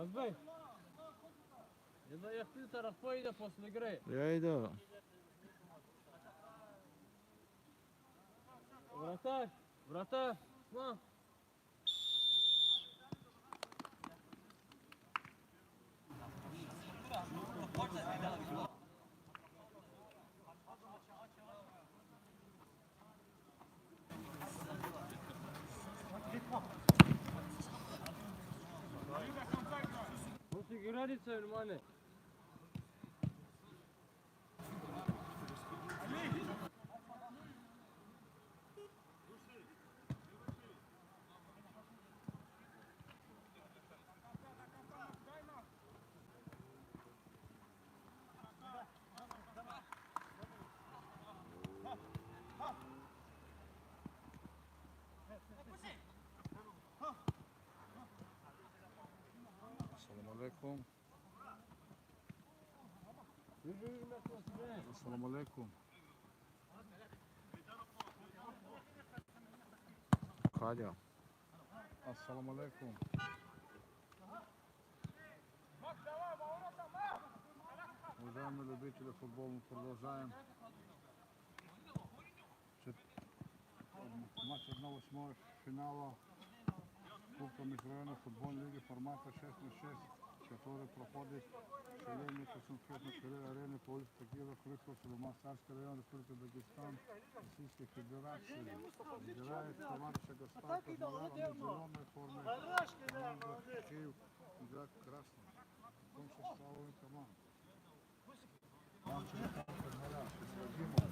Разбей. Я filter разпоида после игры. Я иду. Вратарь, на. Пусть играется, внимание. Assalamu alaikum. Assalamu alaikum. Хадя. Assalamu alaikum. Уважаемые любители футбола, мы продолжаем. Матч 1/8 финала Кубка межрайонной футбольной лиги формата 6/6, который проходит в Шалене, конкретно арене по улице Тагира, Крыков, Сулейман-Царский район, Республика Дагестан, Российской Федерации. Играет команда Шагостар, Козмоляр, они в зеленой форме, команда Киев играет красный. В том составе команд. Козмоляр, Шесвадимов,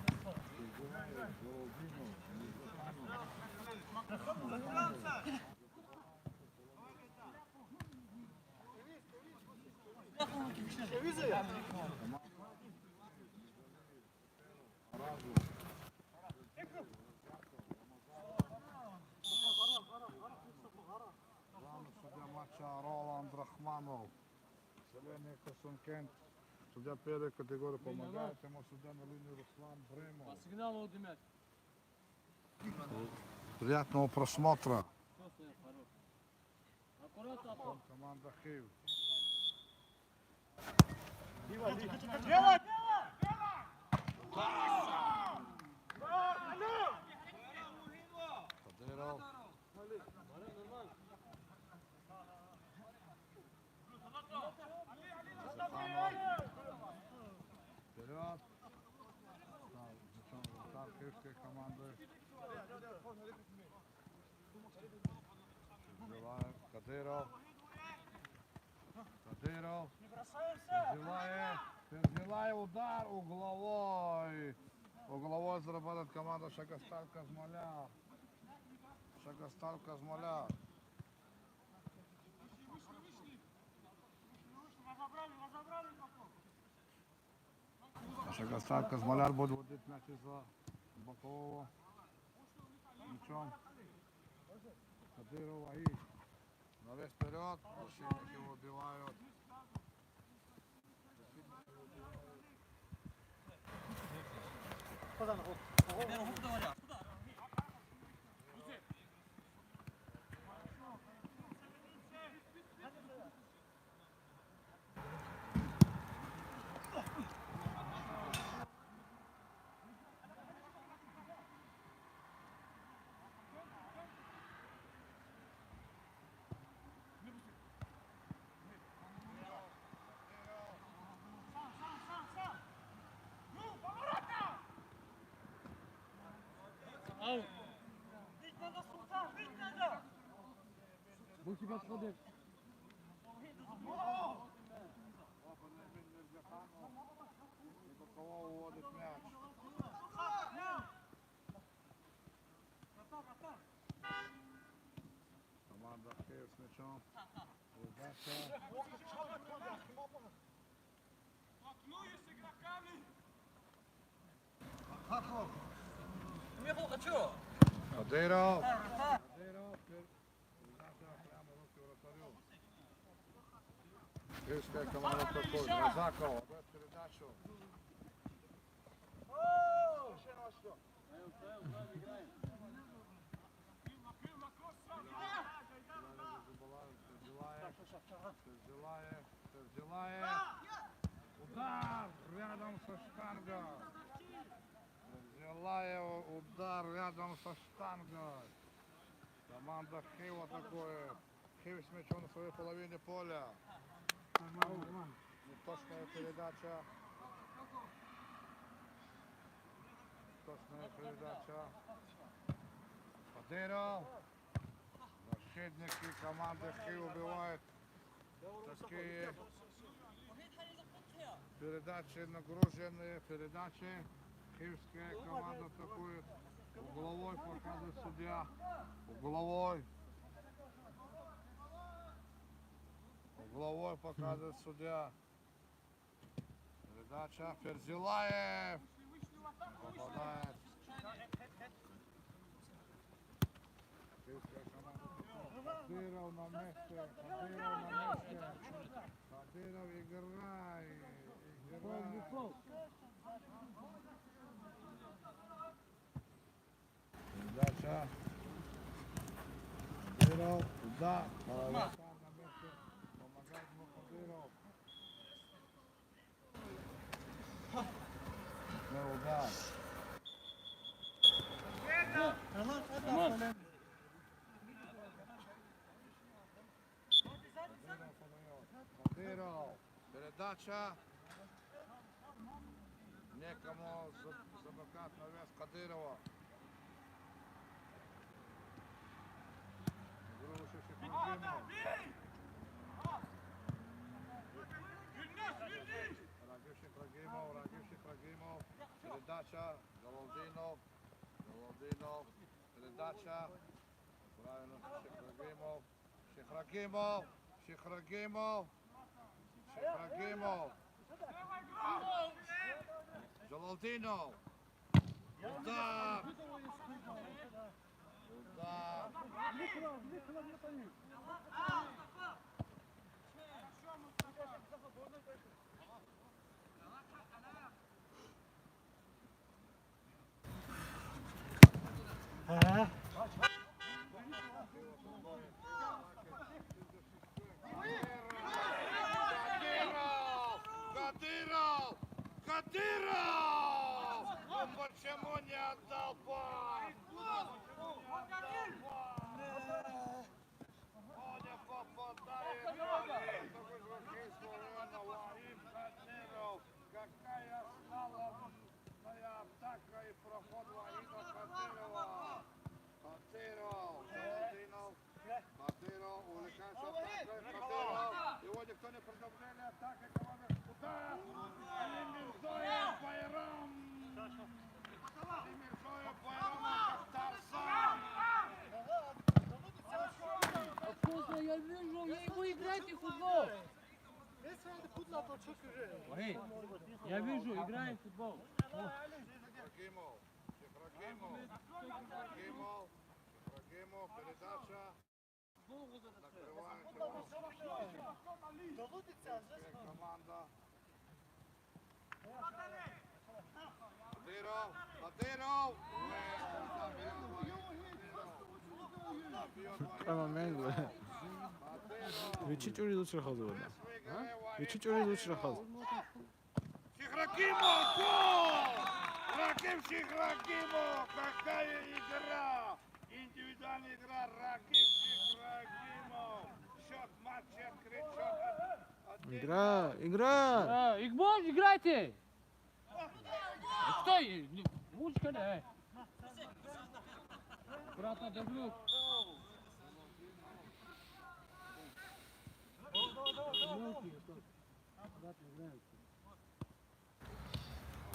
Гураев, Володимов, главный судья матча Роланд Рахманов, Селений Косункент, судья первой категории, помогает ему судья на линии Руслан Бремов. По сигналу удимять. Приятного просмотра. Аккуратно. Команда Киев. Кадыров. Вперед. Вратарь киевской команды. Кадыров. Перзилаев, удар угловой. Угловой зарабатывает команда Шагостар Козмоляр. Шагостар Козмоляр будет вводить мяч из-за бокового мячом. Кадырова и навес вперед, защитники его убивают. Ау. Будь тебя сходить. Бокового уводит мяч. Команда Киев с мячом. Кадыров. Киевская команда проходит. Разаков. Опять передачу. Ферзилаев. Удар рядом со штангой. Ферзилаев, удар рядом со штангой. Команда Хив атакует. Хив с мячом на своей половине поля. Неточная передача. Точная передача. Кадыров. Защитники команды Хив убивают такие передачи, нагруженные передачи. Хивская команда атакует. Угловой показывает судья. Угловой. Угловой показывает судья. Передача. Ферзилаев. Попадает. Кадыров на месте. Кадыров играет. Передача. Кадыров. Удар. На месте. Помогает ему Кадыров. Удар. Кадыров. Передача. Некому замыкать навес Кадырова. Рагимов. Передача. Галалдинов. Передача. Правильно. Шехрагимов. Галалдинов. Удар. Кадыров! Ну почему не отдал пас? Он не попадает. Какая славная атака и проход Ваида Кадырова. Кадыров увлекается атакой. Кадыров. Его никто не предупредил. Атака команды. Удар. Мирзоев Байрам. Это Тарзан. Откуда я вижу, вы играете в футбол. Я вижу, играем в футбол. Шехрагимов, передача. Накрывает команда. Кадыров! Tamam ben de. Чуть лучше ходу. Чуть лучше ходу. Шехрагимов! Гол! Раким Шехрагимов! Какая игра! Индивидуальная игра Раким Шехрагимов! Счет матча открыт. Игра! Игбол, играйте! Кто? Мучка, да? Брата, держу.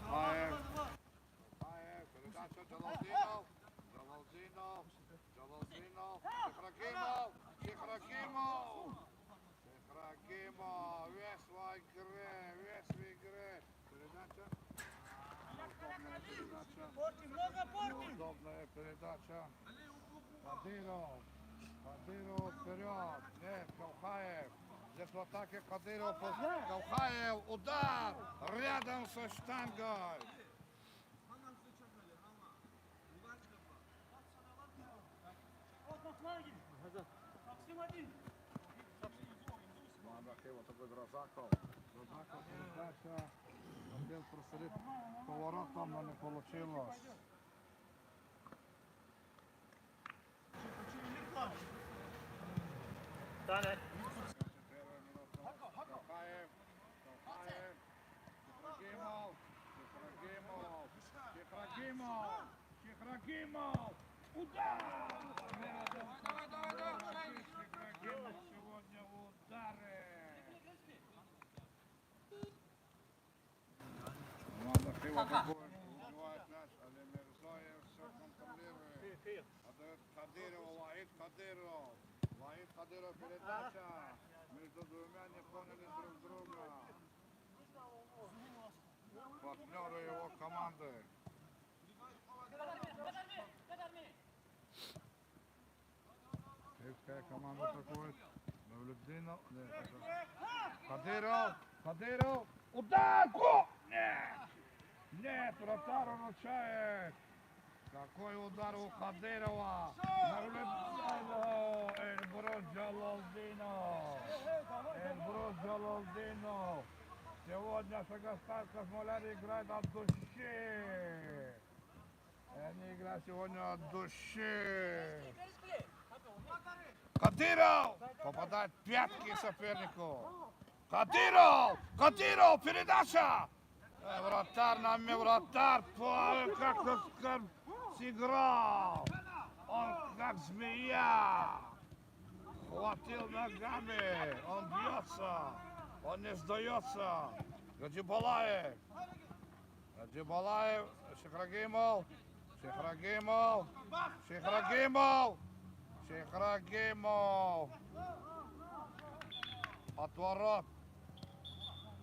Паев, передача Джалалдинов. Шехрагимов, весь в игре. Передача. Неудобная передача. Кадыров вперед. Нет, Гаухаев. Здесь в атаке Кадыров. Гаухаев, удар рядом со штангой. Evo tako je Razakov. Razakov передача. Хотел просред поворотом, но не получилось. Стане. Кахаев. Шехрагимов. Удар! Шехрагимов сегодня в ударе. Команда Хива побольше. Убивает мяч, але Мирзоев все контролирует. Отдает Кадыров, Ваид Кадыров. Ваид Кадыров передача. Между двумя не поняли друг друга. Партнеры его команды. Киевская команда атакует. Мавлюддинов. Кадыров. Удар! Гол! Нет, вратарь вручает. Какой удар у Кадырова. Эльбрус Джалалдинов. Сегодня Сагастан Космоляр играет от души. Они играют сегодня от души. Кадыров попадает в пятки сопернику. Кадыров, передача. Вратарь нам не вратарь. Как сыграл. Он как змея. Хватил ногами. Он бьется. Он не сдается. Гаджибалаев. Шехрагимов.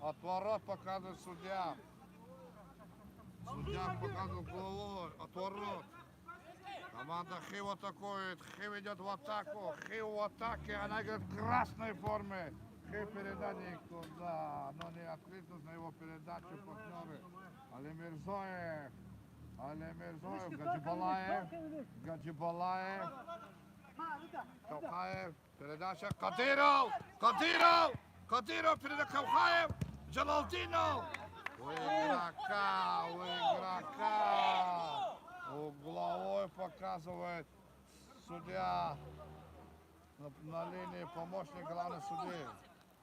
Отворот показывает судья. Судья показывает головой. Отворот. Команда Хив атакует. Хив идет в атаку. Хив в атаке. Она играет в красной форме. Хив передача туда. Но не открытость на его передачу партнеры. Але Мирзоев. Гаджибалаев. Кавхаев. Передача. Кадыров. Передача Кавхаев. Джалалдинов. У игрока. Угловой показывает судья на линии, помощник главный судьи.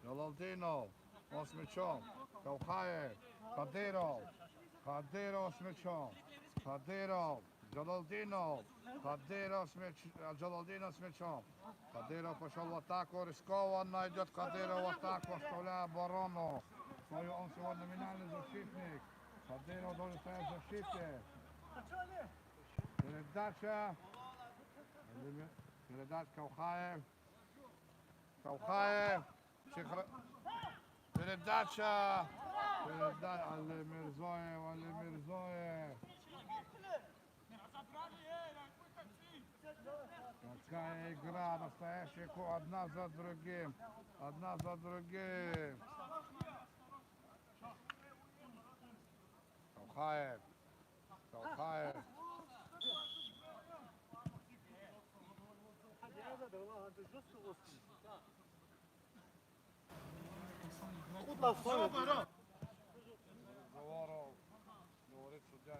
Джалалдинов. Он с мячом. Кавхаев. Кадыров с мячом. Джалалдинов с мячом. Кадыров пошел в атаку, рискованно идет Кадыров в атаку, оставляя оборону. Он сегодня номинальный защитник. Кадыров должен стоять в защите. Передача Кавхаев. Передача. Але Мирзоев. Какая игра, настоящая, одна за другим. Кавхаев. Говорит судья.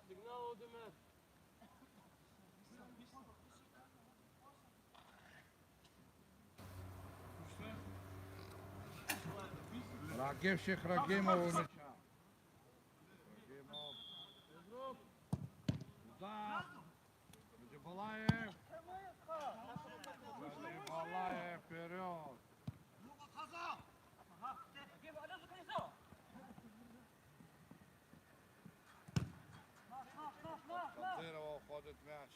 Сигнал ОДМ. Рагив Шехрагимов у мяча. Удар. Гаджибалаев вперед. Кадырова уходит мяч.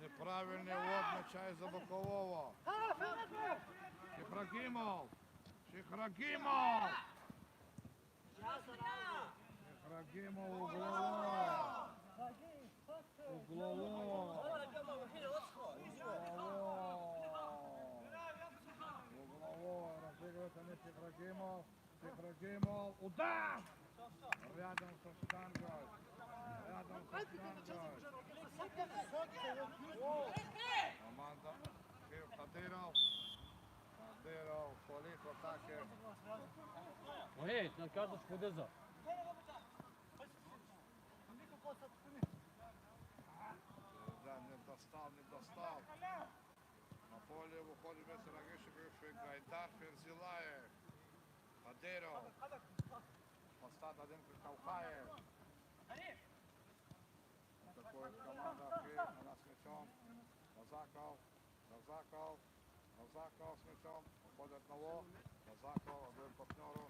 Неправильный ввод мяча из-за бокового. Шехрагимов угловой. Разыгрывает они Шехрагимов. Удар! Команда Хив Кадиров. Кадиров, політ в атаки. Ей, не кажеш, ходи за. Не достав, не достав. На полі виходить Весер Агишев, Гайдар Ферзилаєв. Кадиров. Постат один Кавхаєв. Атакует команда Хив, вона з м'ячом. Казаков, Казаков, Казаков з м'ячом. Виходить ново. Казаков, один партнеру.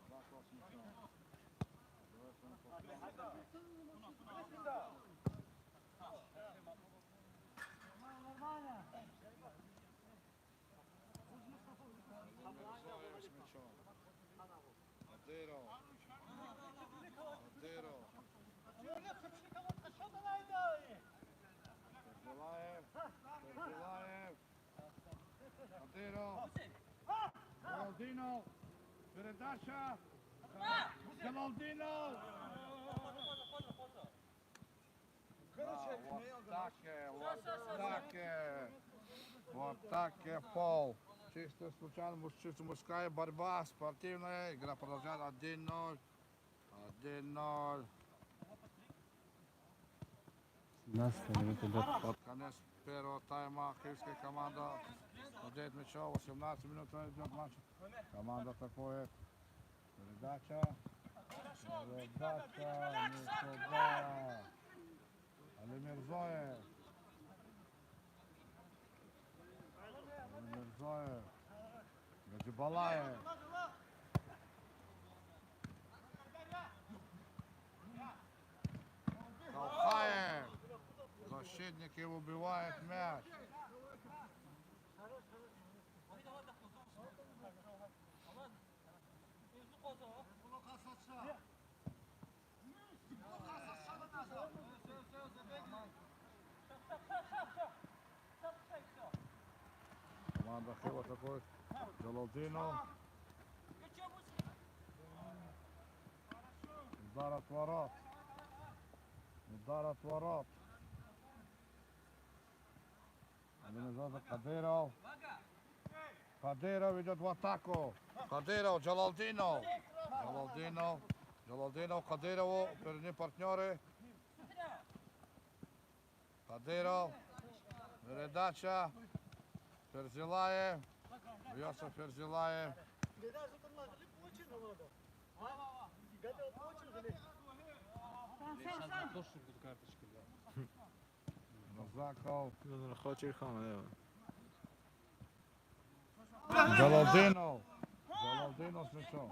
Казаков з м'ячом. Мирзоєв з м'ячом. Кадиров. Кадиров. Ферзилаєв. Ферзилаєв. Кадиров. Галдинов. Передача. Галдинов. Вот так пол. Чисто случайно, чисто мужская борьба, спортивная. Игра продолжается 1-0. 1-0. Под конец первого тайма киевская команда владеет мячом. 18 минут идет матч. Команда атакует. Передача. Передача. Не туда. Али Мирзоев. Али Мирзоев. Гаджибалаев. Кавхаев. Защитник его убивает мяч. Команда Хива атакует. Джалалдинов. Удар от ворот. Удар от ворот. Организатор Кадиров. Кадиров идет в атаку. Кадиров, Джалалдинов. Джалалдинов. Джалалдинов, Кадирову. Перед ним партнеры. Кадиров. Передача. Ферзилаев. Йосиф Ферзилаев. Точно тут карточки, да. Казаков. خاطر خامه Джалалдинов. Джалалдинов с мячом.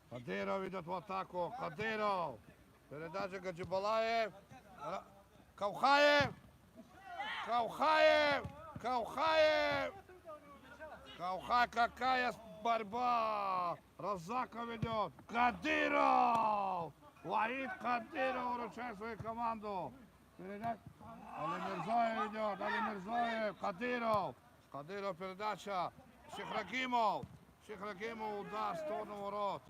Кадиров идет в атаку. Кадиров. Передача Гаджибалаев. Кавхаев. Кавхаев. Кавхаев. Кавхаев. Какая борьба. Разаков идет. Кадиров. Ваид Кадиров вручает свою команду. Передача. Али Мирзоев идет. Али Мирзоев. Кадиров. Кадиров передача. Шихрагимов. Шихрагимов удар в сторону ворот.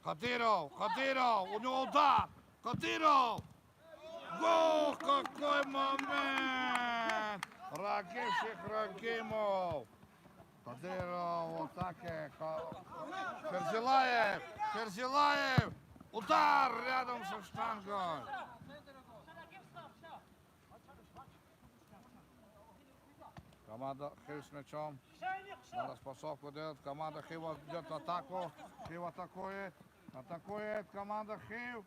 Кадиров. Кадиров. У него удар. Кадиров. Гол! Какой момент! Рагим Шихрагимов. Кадиров в атаке. Ферзилаев. Ферзилаев. Удар рядом со штангой. Команда Хив с мячом. На распасовку делает. Команда Хив идет в атаку. Хив атакует. Атакует команда Хив.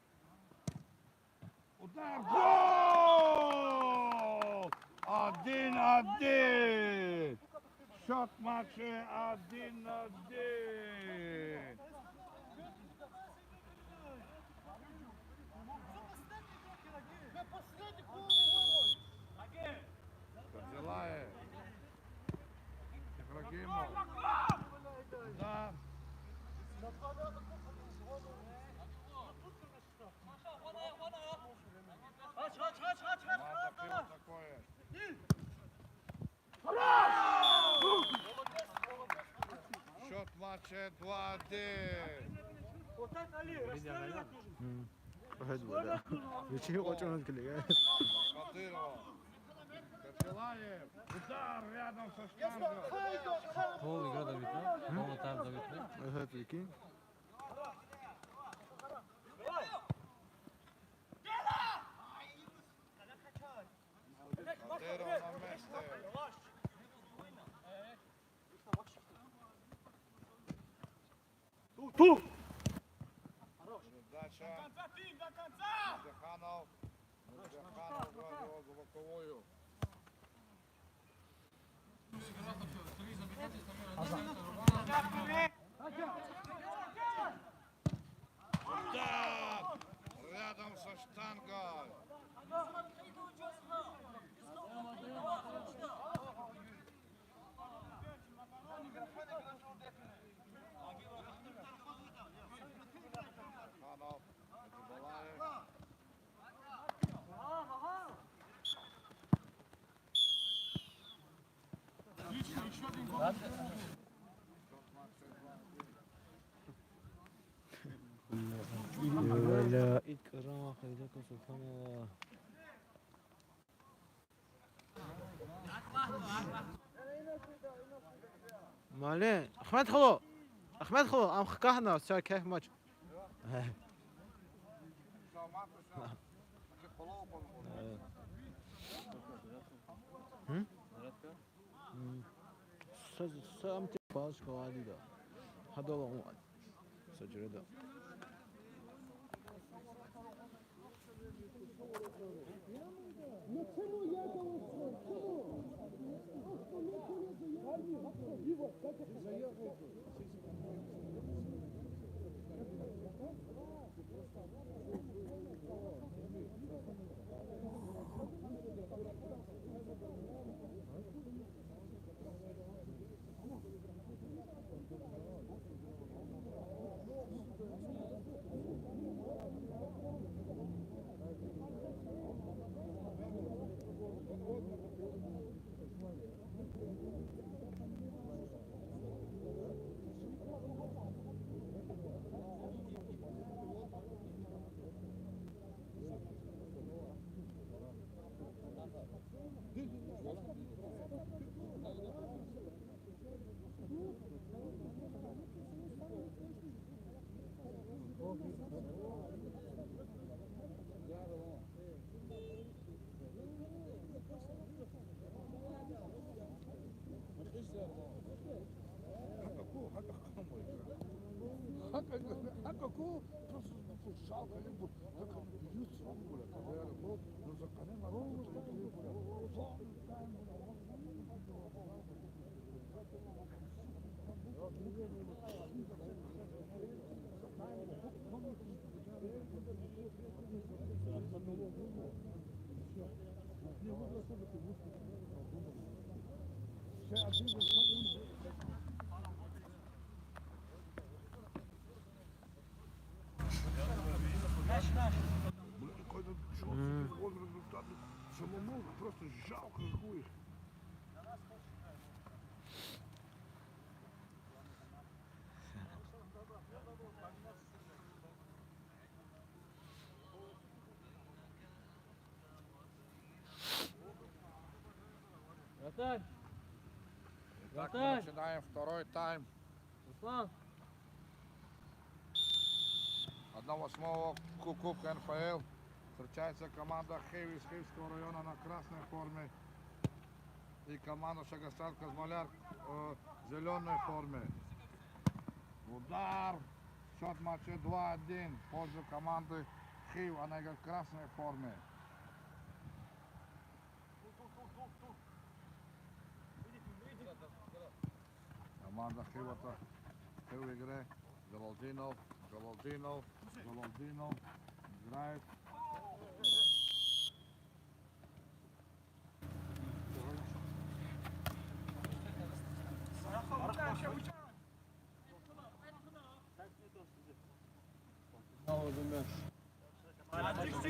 Удар. Гол! 1-1. Счет матча 1-1. Ферзилаев. Шихрагимов. Удар. Команда Хив атакует. матче 2-1. Ahead вода. Вечерю очень откликает. Кадыров. Качалаев. Удар рядом со штангой. Пол игра да битне. Пол тайм да битне. Ahead Вики. Кадыров на месте. Передача. Заханов. Заханов вводил за боковую. Удар! Рядом со штангой. Заханов. Балаев. لا إكراه خيرك سبحان الله. مالين أحمد خلو أحمد خلو أم خكهنا ساي كيف ماتش سام باز كوادي دا هذا هو سجرده Какого просто жалко, либо как бьют с вамбуля, когда я работал, но за колено какой-то жесткий он результат. Самому просто жалко хуй. Вратарь! Так, мы Вратарь! начинаем второй тайм. Руслан! 1/8 Кубка НФЛ. Встречается команда Хейв из Хейвского района на красной форме. И команда Шагостан Казмаляр в зеленой форме. Удар. Счет матча 2-1 в пользу команды Хейв. Она играет в красной форме. Команда Хейв это в игре. Завалдинов играет.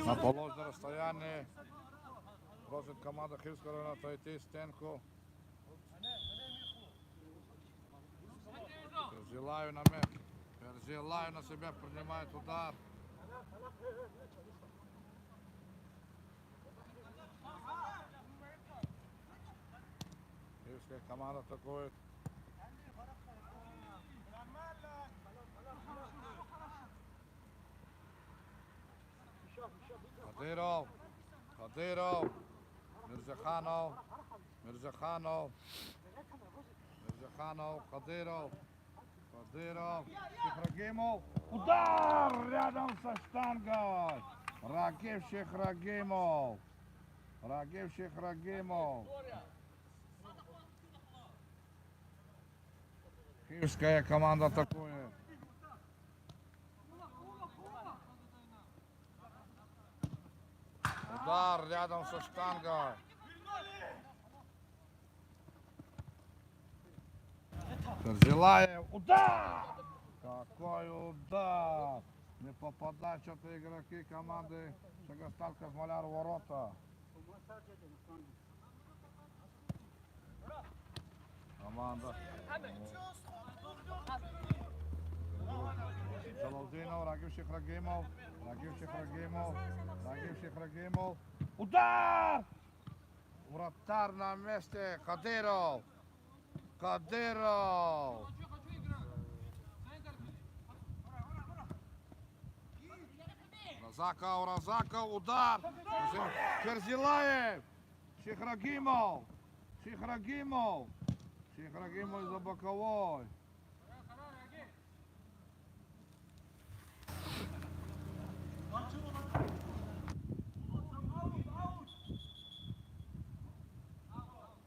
На положенное расстояние просит команда Хивского района отойти стенку. Перзилаю на мяч. Перзилаю на себя принимает удар. Киевская команда атакует. Кадыров. Кадыров. Мирзаханов. Мирзаханов. Мирзаханов. Кадыров. Кадыров. Шихрагимов. Удар рядом со штангой. Рагив Шихрагимов. Рагив Шихрагимов. Киевская команда атакует. Удар рядом со штангой. Перзилаев. Удар! Какой удар! Не попадают что-то игроки команды Шагостал Казмаляр в ворота. Команда. Джалалдинов, Рагив Шихрагимов. Рагив Шихрагимов. Рагив Шихрагимов. Удар! Вратарь на месте. Кадыров. Кадыров. Разаков, удар. Перзилаев. Шихрагимов. Шихрагимов. Шихрагимов за боковой.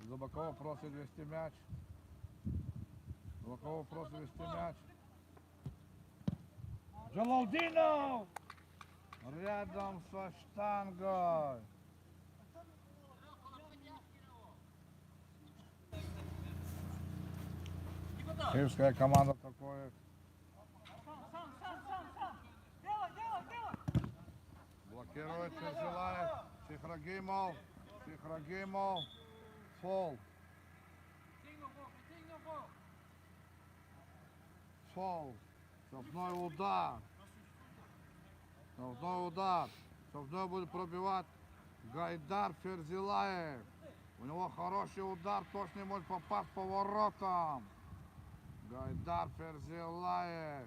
Зубаков просит вести мяч. Зубаков просит вести мяч. Джалалдинов! Рядом со штангой. Киевская команда атакует. Блокирует Перзилаев. Шихрагимов. Шихрагимов. Фол. Фол. Штрафной удар. Штрафной удар. Штрафной будет пробивать Гайдар Перзилаев. У него хороший удар, точно может попасть по воротам. Гайдар Перзилаев.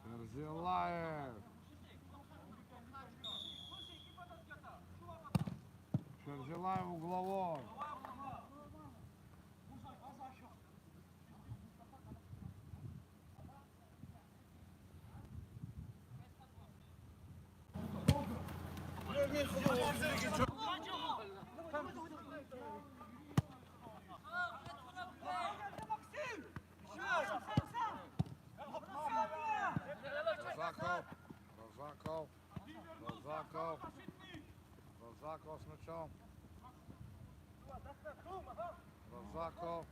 Перзилаев. Перзилаев угловой. Разаков с мячом. Разаков.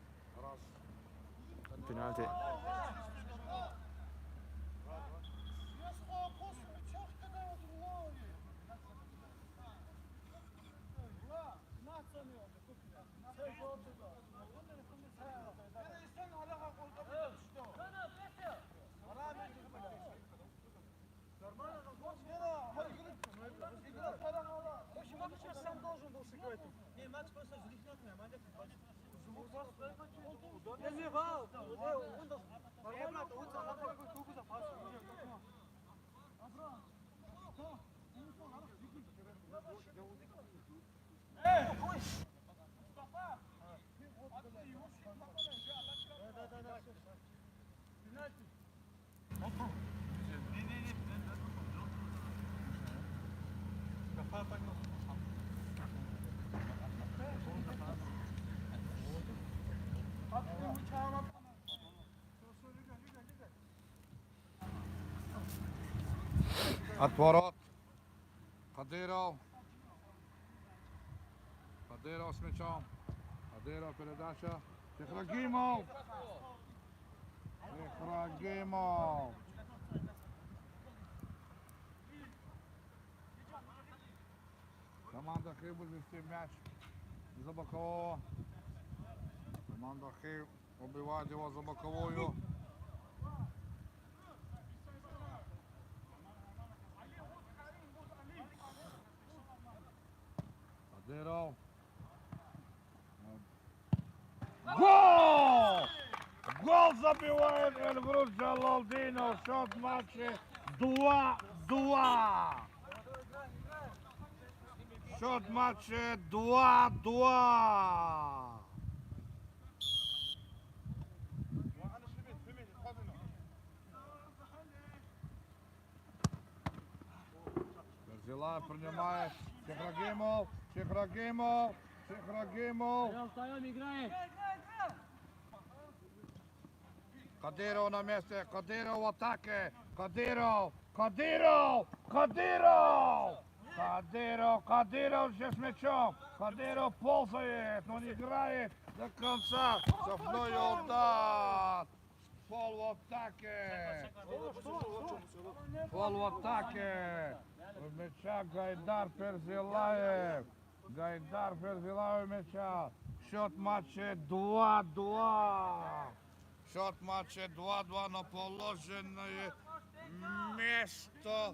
Пенальти. Отворот. Кадыров. Кадыров с мячом. Кадыров передача. Шихрагимов. Шихрагимов. Хив буде вести м'яч за бокового. Команда Хив убиває його за боковою. Кадиров. Гол! Гол забивает Эльбрус Джалалдинов. Счет матча 2-2. Счет матча 2-2. Берзилаев принимает. Чехрагимов. Чехрагимов. Чехрагимов. Встаем, играем. Кадиров на месте. Кадиров в атаке. Кадиров. Кадиров. Кадиров. Кадиров сейчас с мячом. Кадиров ползает, но не играет до конца. Цепной удар. Пол в атаке. Пол в атаке. В мяча Гайдар Перзилаев. Гайдар Перзилаев мяча. Счет матча 2-2. Счет матча 2-2 на положенное место.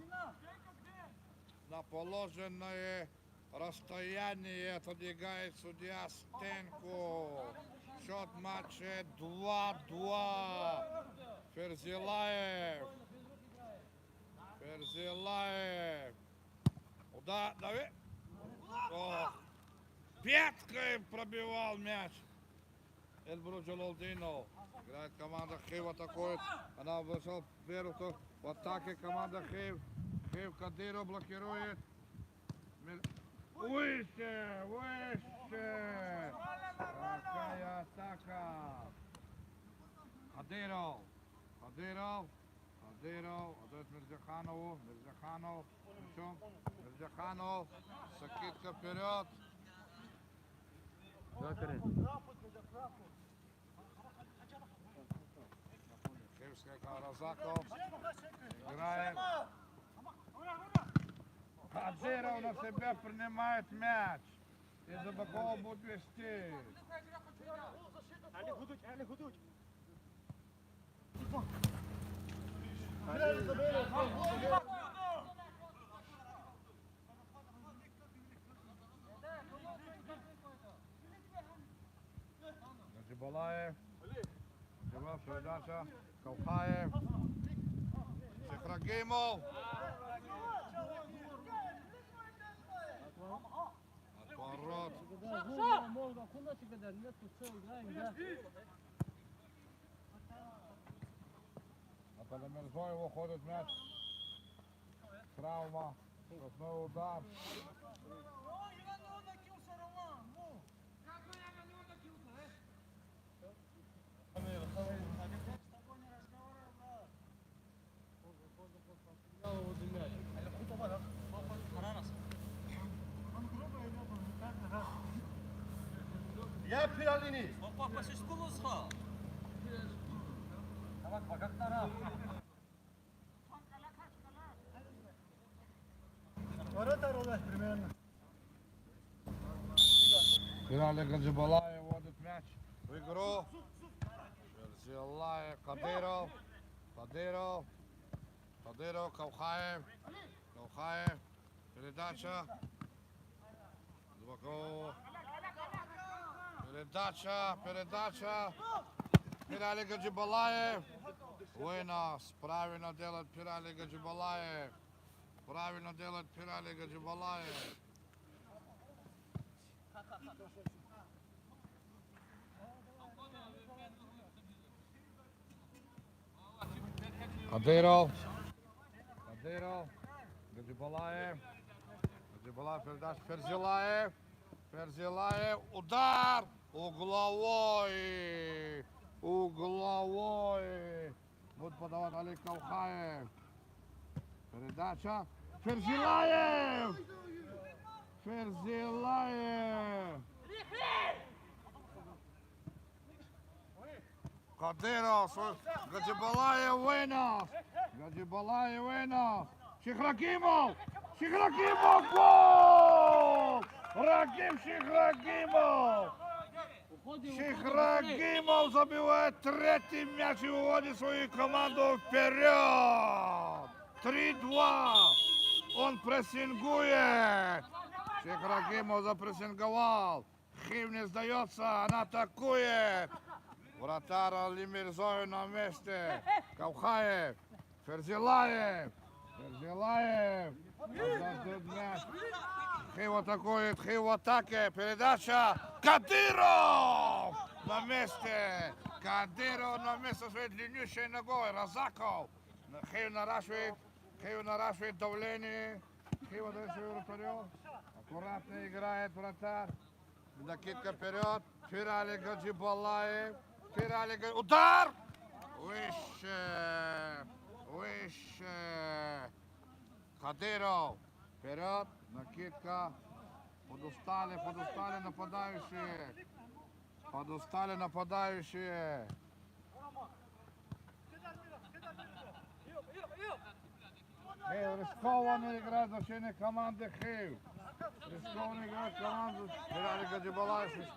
На положенное расстояние отодвигает судья стенку. Счет матча 2-2. Перзилаев. Перзилаев. Удар, дави. Пяткой пробивал мяч. Эльбрус Джалалдинов. Играет команда Хив, атакует. Она вышла вверху. В атаке команда Хив. Хив Кадиров блокирует. Выше, выше. Какая атака. Кадиров. Кадиров. Кадиров. Отдает Мирзаханову. Мирзаханов. Мячом. Мирзаханов. Сакитка вперед. Хивская Каразаков. Играет. Кадиров на себя принимает мяч. И за бокового будет вести. Гаджибалаев. Джабал, передача. Калхаев. Чехрагимов. Отворот. На Полимерзоеву ходит мяч. Травма. Штрафной удар. يا بيراليني Пирали Гаджибалаев вводит мяч в игру. Перзилаев, Кадиров. Кадиров. Кадиров, Калхаев. Калхаев. Передача. Звуков. Передача. Передача. Пирали Гаджибалаев. Вынос. Правильно делает Пирали Гаджибалаев. Правильно делает Пирали Гаджибалаев. Кадиров. Кадиров. Гаджибалаев. Гаджибалаев передача. Перзилаев. Перзилаев. Удар. Угловой. Угловой. Будет подавать Али Калхаев. Передача. Перзилаев. Перзилаев. Кадиров. Гаджибалаев вынос. Гаджибалаев вынос. Чехрагимов. Чехрагимов. Гол! Рагим Шихрагимов! Уходи, Шихрагимов забивает третий мяч и выводит свою команду вперед! 3-2! Он прессингует! Шихрагимов запрессинговал! Хив не сдается, она атакует! Вратарь Али Мирзоев на месте! Кавхаев! Ферзилаев! Ферзилаев! Отдает мяч! Хив атакует, Хив в атаке! Передача! Кадыров! На месте! Кадыров на месте своей длиннющей ногой! Разаков! Хив наращивает давление! Хив отдает свой вратарю! Аккуратно играет вратарь! Накидка вперед! Фирали Гаджибалаев! Удар! Выше! Выше! Кадыров! Вперед! Накидка! Подустали нападающие! Подустали нападающие! Хив рискованно играет в защитной команды Хив! Рискованно играет команду Фирали Гаджибалаев!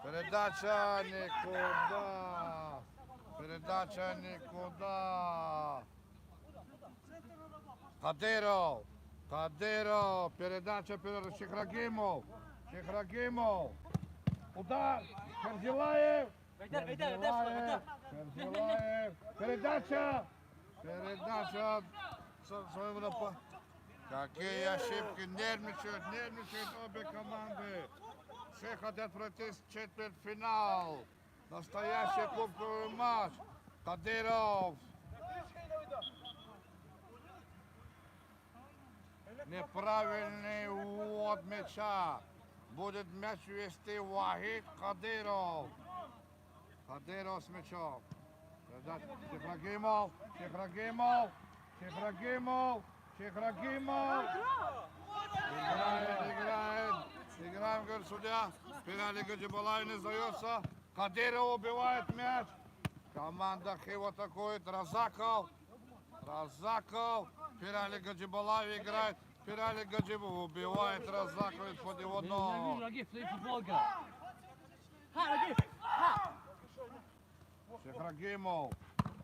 Передача никуда. Передача никуда. Кадыров. Кадыров. Передача перед Шихрагимов. Шихрагимов. Удар. Ферзилаев. Ферзилаев. Ферзилаев. Передача. Передача. Своему нападу. Какие ошибки. Нервничают обе команды. Все хотят пройти четвертьфинал. Настоящий кубковый матч. Кадыров. Неправильный увод мяча. Будет мяч вести Вахид Кадыров. Кадыров с мячом. Шихрагимов. Шихрагимов. Шихрагимов. Шихрагимов. Играет. Играем, говорит судья. Фирали Гаджибалаев не сдается. Кадыров убивает мяч. Команда Хив атакует. Разаков. Фирали Гаджибалаев играет. Фирали Гаджибалаев убивает Разаков из-под его ног. Рагиф, ты футбол играй. Шихрагимов.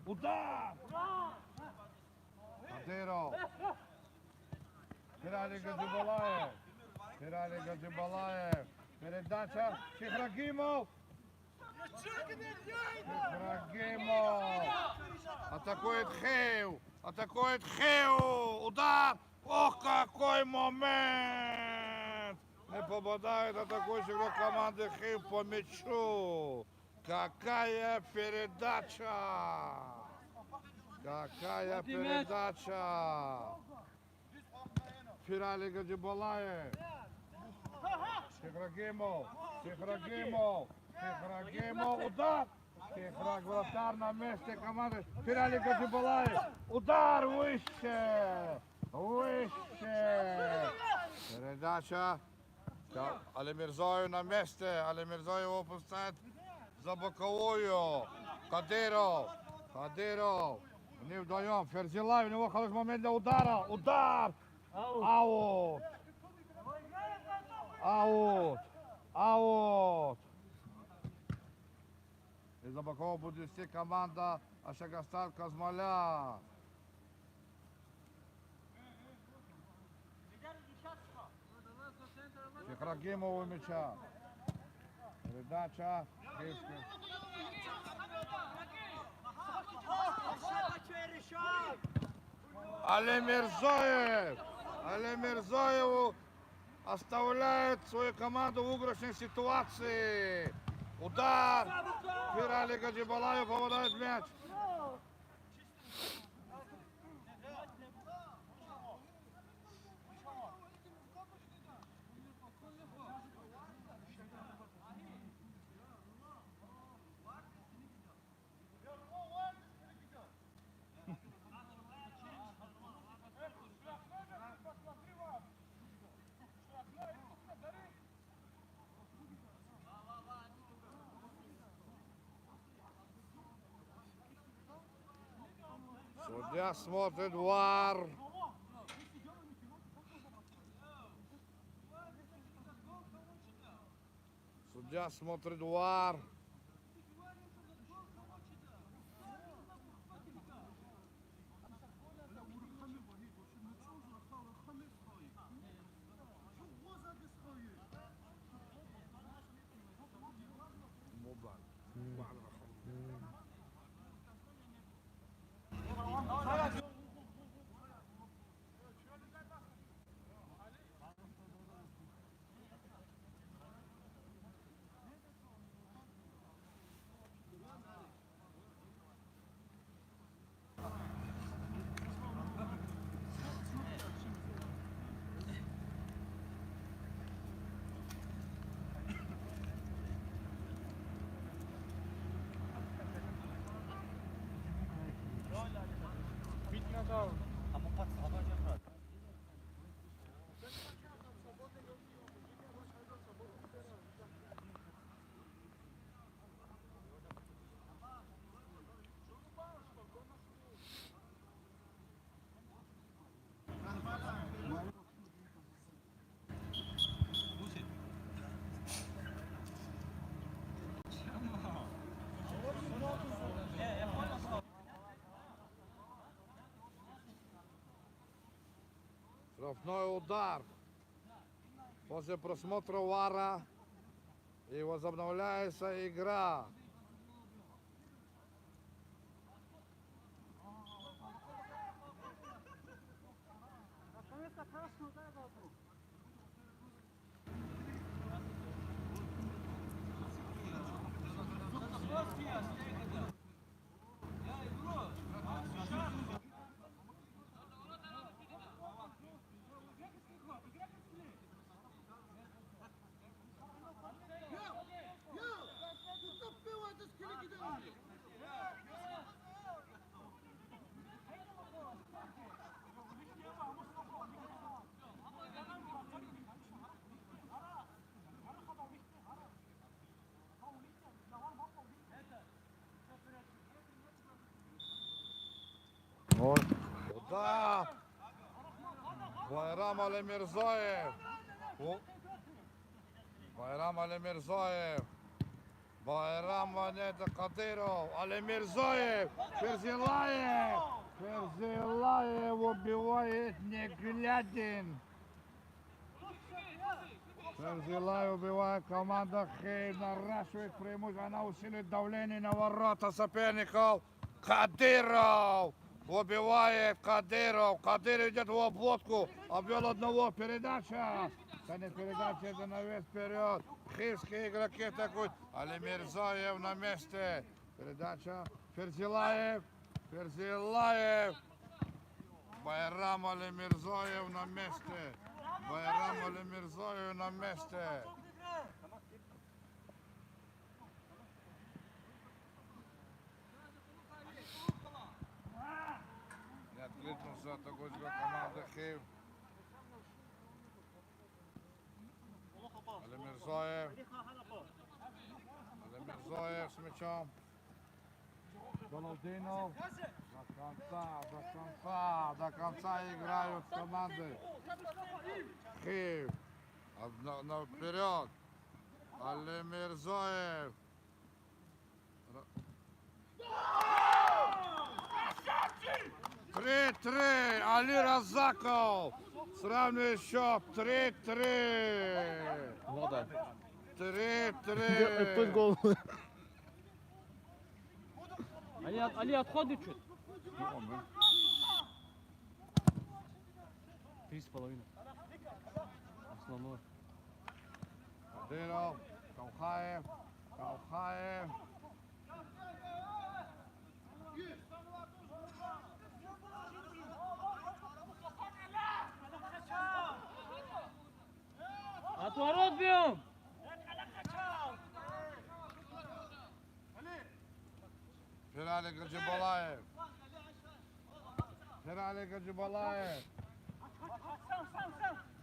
Удар! Кадыров. Фирали Гаджибалаев. Фирали Гаджибалаев. Передача. Шихрагимов. Шихрагимов. Атакует Хив. Атакует Хив. Удар. Ох, какой момент. Не попадает атакующий игрок команды Хив по мячу. Какая передача. Какая передача. Фирали Гаджибалаев. Шихрагимов. Шихрагимов. Шихрагимов. Удар. Шихраг вратарь на месте команды. Фирали Гаджибалаев. Удар выше. Выше. Передача. Али Мирзоев на месте. Али Мирзоев его пускает за боковую. Кадыров. Кадыров. Они вдвоем. Ферзилаев. У него хороший момент для удара. Удар. Аут. Аут. Аут. Из-за бокова будет вести команда Ашагастар Казмаля. Шихрагимову мяча. Передача. Али Мирзоев. Али Мирзоеву оставляет свою команду в выигрышной ситуации. Удар. Фирали Гаджибалаев попадает мяч. Судья смотрит ВАР. Судья смотрит ВАР. Штрафной удар. После просмотра ВАРа и возобновляется игра. Удар! Байрам Алимирзоев. Байрам Алимирзоев. Байрам Ванета Кадыров. Алимирзоев. Ферзилаев. Ферзилаев убивает Неглядин. Ферзилаев убивает команда Хейв. Наращивает преимущество. Она усиливает давление на ворота соперников. Кадыров. Убивает Кадыров. Кадыров идет в обводку. Обвел одного. Передача. Это не передача, это навес вперед. Хивские игроки атакуют. Алимирзоев на месте. Передача. Ферзилаев. Ферзилаев. Байрам Алимирзоев на месте. Байрам Алимирзоев на месте. Не откликнулся атакующая команда Хив. Алимирзоев. Алимирзоев с мячом. Долодинов. До конца играют команды. Хив. Вперед. Алимирзоев. 3-3. Али Разаков. Сравнивает счет. 3-3. Вода. 3-3. Тут гол. Али отходит чуть. 3,5. Основной. Кадыров. Каухаев. Каухаев. Отворот бьем! Ферали Гаджибалаев. Ферали Гаджибалаев.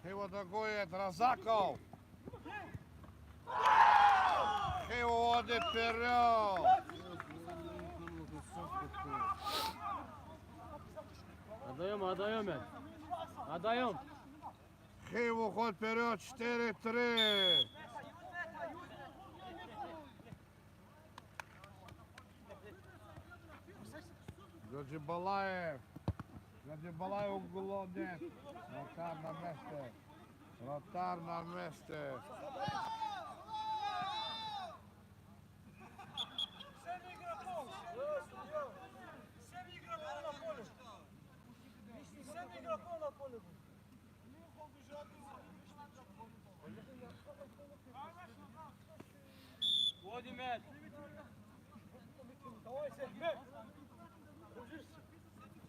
Его атакует Разаков. Его водит вперед. Отдаем. Отдаем. Хив уходит вперед. 4-3. Раджибалаев. Раджибалаев голоден. Вратар на месте. Вратар на месте. Води м'яч.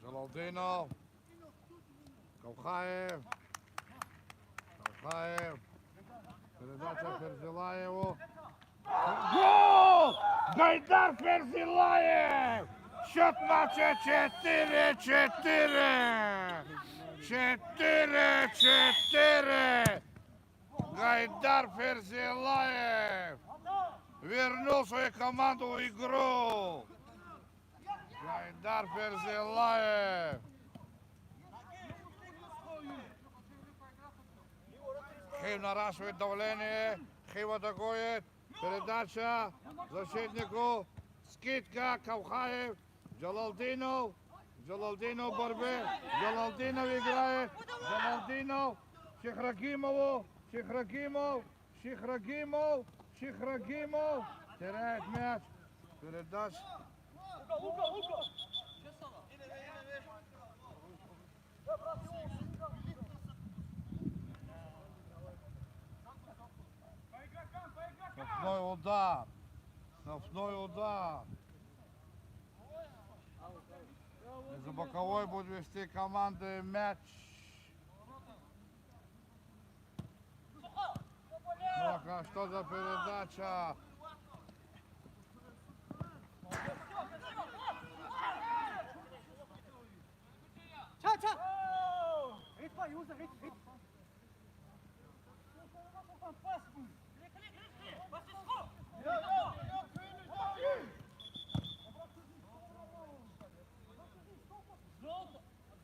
Жалалдинов. Кавхаев. Кавхаев. Передача Ферзилаеву. Гол! Гайдар Ферзилаев! Счет матча 4-4! 4-4! Гайдар Ферзилаев вернул свою команду в игру. Гайдар Ферзилаев. Хейв наращивает давление. Хейв атакует. Передача защитнику. Скидка. Кавхаев. Джалалдинов. Джалалдинов в борьбе. Джалалдинов играет. Джалалдинов. Шихрагимову. Шихрагимов. Шихрагимов. Шихрагимов. Теряет мяч. Передача. Штрафной удар. Штрафной удар. За боковой будет вести команды мяч. Ну, а что за передача?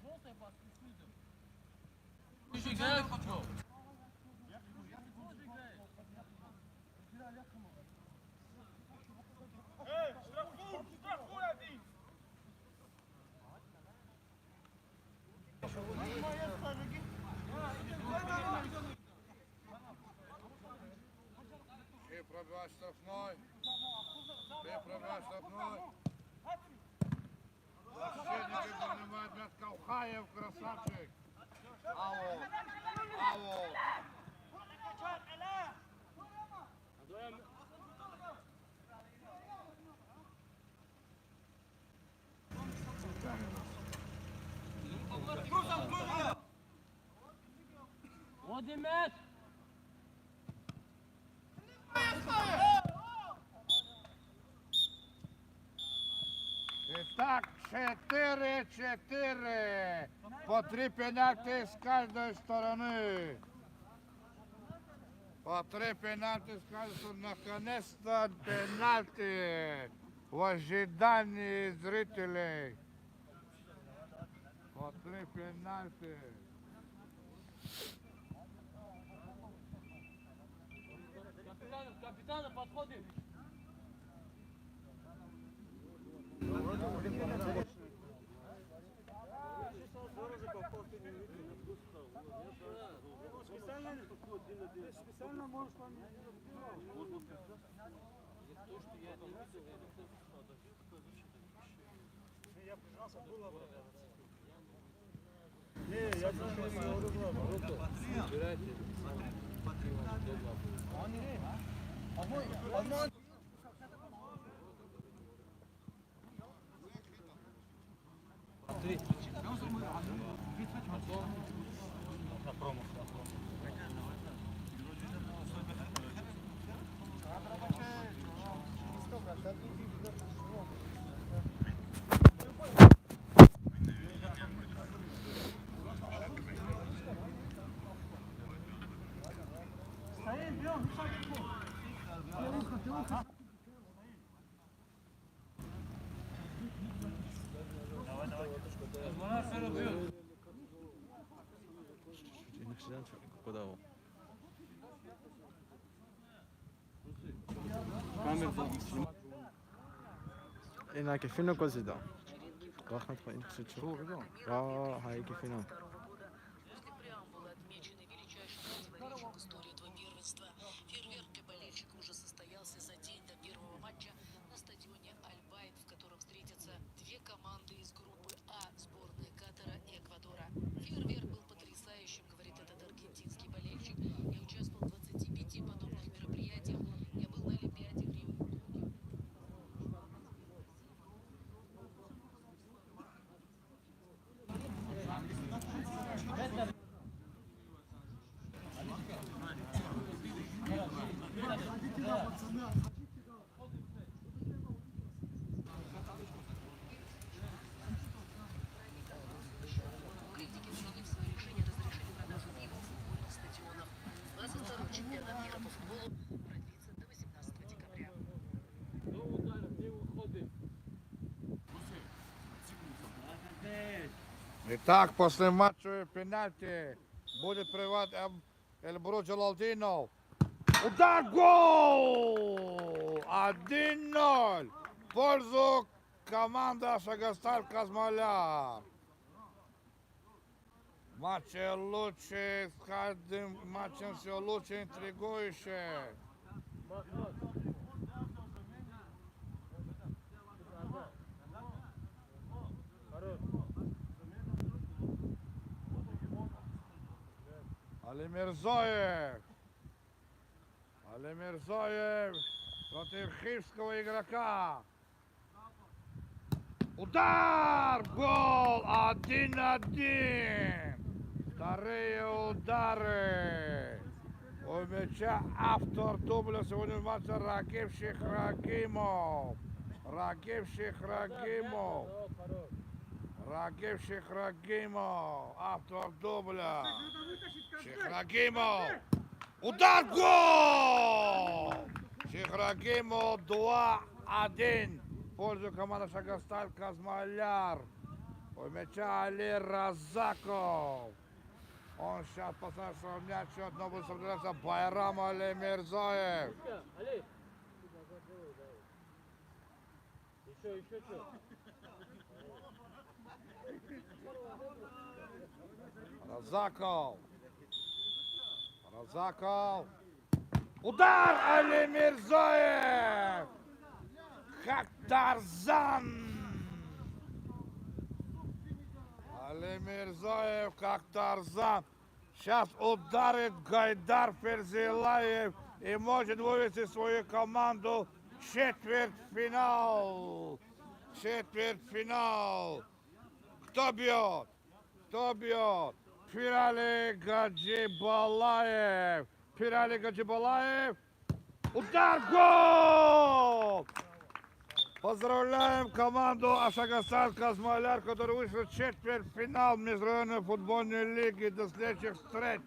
Желтая баска, сюда. И пробивает штрафной. И пробивает штрафной. Защитники принимает мяч. Кавхаев, красавчик. Ау. Ау. Води м'яч. Итак, 4-4. По 3 пенальти с каждой стороны. По 3 пенальти с каждой стороны. Наконец-то пенальти в ожидании зрителей. По 3 пенальти. Капитана подходит. Специально можешь там я признался, было не, я הנה, כיפינו כל זידה. Ахмед Хало интегричу. Чего видел? Хайки финал. После преамбулы отмеченный величайшим противоречием в истории этого первенства. Фейерверк для болельщиков уже состоялся за день до первого матча на стадионе Аль-Байт, в котором встретятся две команды из группы А сборные Катара и Эквадора. Фейерверк был потрясающим, говорит этот аргентинский болельщик. Я участвовал в 25 подобных мероприятиях. Я был на Олимпиаде в Рио. Критики, изменив свое решение, разрешили продажу пива в футбольных стадионах. 22-й чемпионат мира по футболу продлится до 18 декабря. До удара, ти уходи. Итак, после матча пенальти будет приват Эльбру Джалалдинов. Удар, гол! 1-0 в пользу команды Шагостар Казмаляр. В матче лучше, с каждым матчем все лучше интригующе. Mahmut. Хорош. Али Мирзоев. Али Мирзоев против хивского игрока. Удар! Гол! 1-1. Вторые удары. У мяча автор дубля сегодня в матче Ракиб Шихрагимов. Ракиб Шихрагимов. Хорош. Ракиб Шихрагимов. Автор дубля. Шихрагимов. Удар, гол! Шихрагимов 2-1. В пользу команды Шагостар Казмаляр. У мяча Али Разаков. Он сейчас постарается сравнять счет, но будет сопротивляться Байрам Али Мирзоев. Али. Еще что? Разаков. Разаков. Удар Али Мирзоев. Как Тарзан. Али Мирзоев как Тарзан. Сейчас ударит Гайдар Ферзилаев и может вывести свою команду в четвертьфинал. Четвертьфинал. Кто бьет? Кто бьет? Пирали Гаджибалаев. Пирали Гаджибалаев. Удар, гол! Поздравляем команду Ашагастар Казмаляр, которая вышла в четвертьфинал Международной футбольной лиги. До следующих встреч!